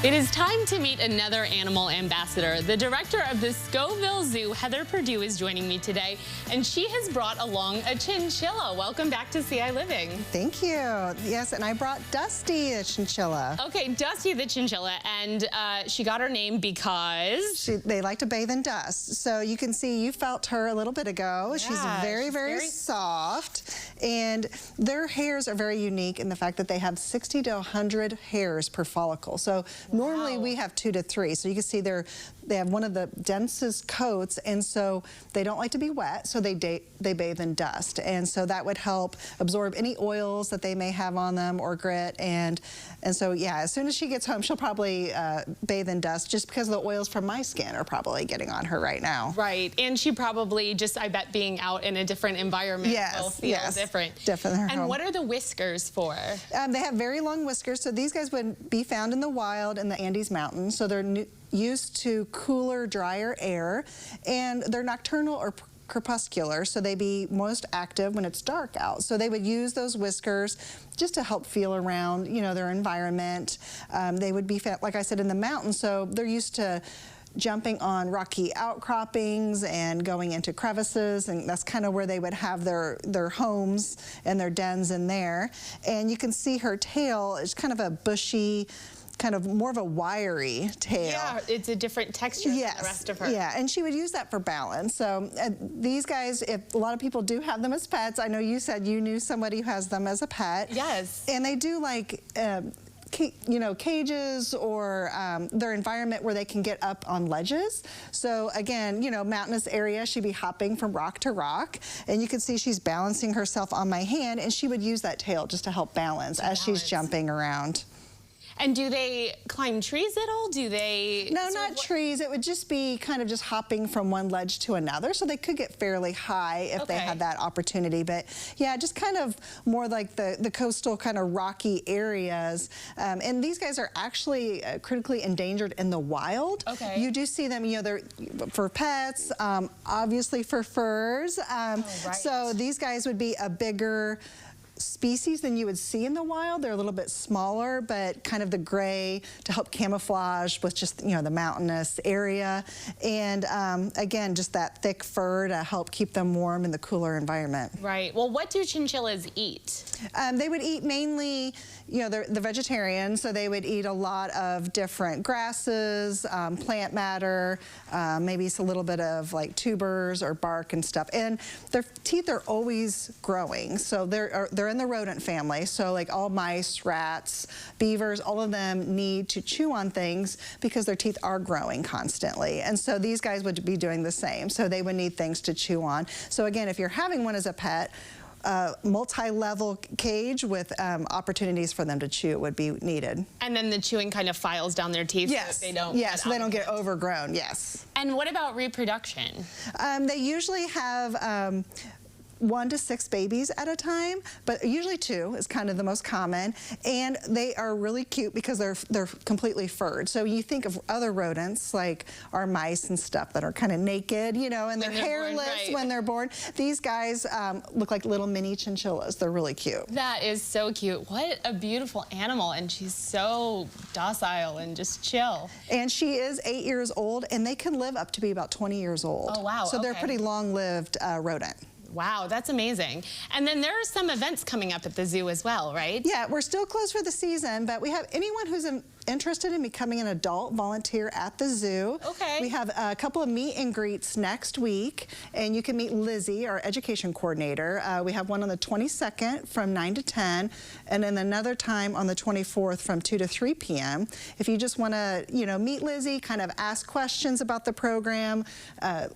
It is time to meet another animal ambassador. The director of the Scovill Zoo, Heather Perdue, is joining me today, and she has brought along a chinchilla. Welcome back to ciLiving. Thank you. Yes, and I brought Dusty, the chinchilla. Okay, Dusty the chinchilla, and she got her name because... They like to bathe in dust. So you can see, you felt her a little bit ago. Yeah, she's very soft, and their hairs are very unique in the fact that they have 60 to 100 hairs per follicle. So normally we have 2 to 3. So you can see they have one of the densest coats, and so they don't like to be wet, so they bathe in dust. And so that would help absorb any oils that they may have on them or grit. And so, yeah, as soon as she gets home, she'll probably bathe in dust just because the oils from my skin are probably getting on her right now. Right, and she probably just, I bet, being out in a different environment will feel different. Definitely. And what are the whiskers for? They have very long whiskers, so these guys would be found in the wild in the Andes Mountains. So they're used to cooler, drier air, and they're nocturnal or crepuscular, so they be most active when it's dark out. So they would use those whiskers just to help feel around, you know, their environment. They would be, like I said, in the mountains, so they're used to jumping on rocky outcroppings and going into crevices, and that's kind of where they would have their homes and their dens in there. And you can see her tail is kind of a bushy, kind of more of a wiry tail. Yeah, it's a different texture than the rest of her. Yeah, and she would use that for balance. So these guys, if a lot of people do have them as pets, I know you said you knew somebody who has them as a pet. Yes. And they do like, you know, cages or their environment where they can get up on ledges. So again, you know, mountainous area, she'd be hopping from rock to rock, and you can see she's balancing herself on my hand, and she would use that tail just to help balance as she's jumping around. And do they climb trees at all? Do they? No, not trees. It would just be kind of just hopping from one ledge to another. So they could get fairly high if they had that opportunity. But yeah, just kind of more like the coastal kind of rocky areas. And these guys are actually critically endangered in the wild. Okay. You do see them, you know, they're for pets, obviously for furs. So these guys would be a bigger species than you would see in the wild. They're a little bit smaller, but kind of the gray to help camouflage with just, you know, the mountainous area. And again, just that thick fur to help keep them warm in the cooler environment. Right. Well, what do chinchillas eat? They would eat mainly, you know, they're vegetarian, so they would eat a lot of different grasses, plant matter, maybe it's a little bit of like tubers or bark and stuff. And their teeth are always growing, so they're in the rodent family. So like all mice, rats, beavers, all of them need to chew on things because their teeth are growing constantly. And so these guys would be doing the same. So they would need things to chew on. So again, if you're having one as a pet, multi-level cage with opportunities for them to chew would be needed. And then the chewing kind of files down their teeth so that they don't so they don't get overgrown, yes. And what about reproduction? They usually have 1 to 6 babies at a time, but usually 2 is kind of the most common. And they are really cute because they're completely furred. So you think of other rodents like our mice and stuff that are kind of naked, you know, and they're hairless when they're born. These guys look like little mini chinchillas. They're really cute. That is so cute. What a beautiful animal, and she's so docile and just chill. And she is 8 years old, and they can live up to be about 20 years old. Oh, wow. So they're a pretty long-lived rodent. Wow, that's amazing. And then there are some events coming up at the zoo as well, right? Yeah, we're still closed for the season, but we have anyone who's interested in becoming an adult volunteer at the zoo. Okay. We have a couple of meet and greets next week, and you can meet Lizzie, our education coordinator. We have one on the 22nd from 9 to 10, and then another time on the 24th from 2 to 3 p.m. If you just want to, you know, meet Lizzie, kind of ask questions about the program,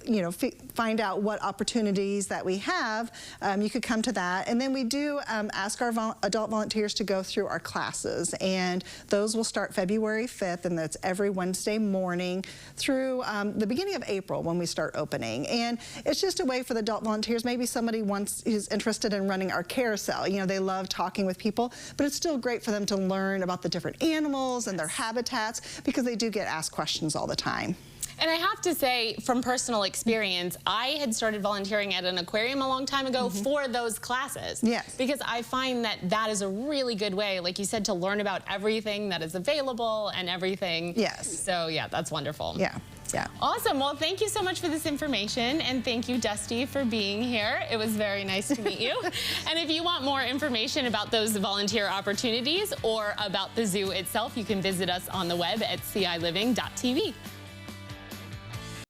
you know, find out what opportunities that we have, you could come to that. And then we do ask our adult volunteers to go through our classes, and those will start February 5th, and that's every Wednesday morning through the beginning of April when we start opening. And it's just a way for the adult volunteers, maybe somebody who's interested in running our carousel. You know, they love talking with people, but it's still great for them to learn about the different animals and their habitats because they do get asked questions all the time. And I have to say, from personal experience, I had started volunteering at an aquarium a long time ago for those classes. Yes. Because I find that that is a really good way, like you said, to learn about everything that is available and everything. Yes. So yeah, that's wonderful. Yeah. Yeah. Awesome. Well, thank you so much for this information, and thank you, Dusty, for being here. It was very nice to meet you. And if you want more information about those volunteer opportunities or about the zoo itself, you can visit us on the web at ciLiving.tv.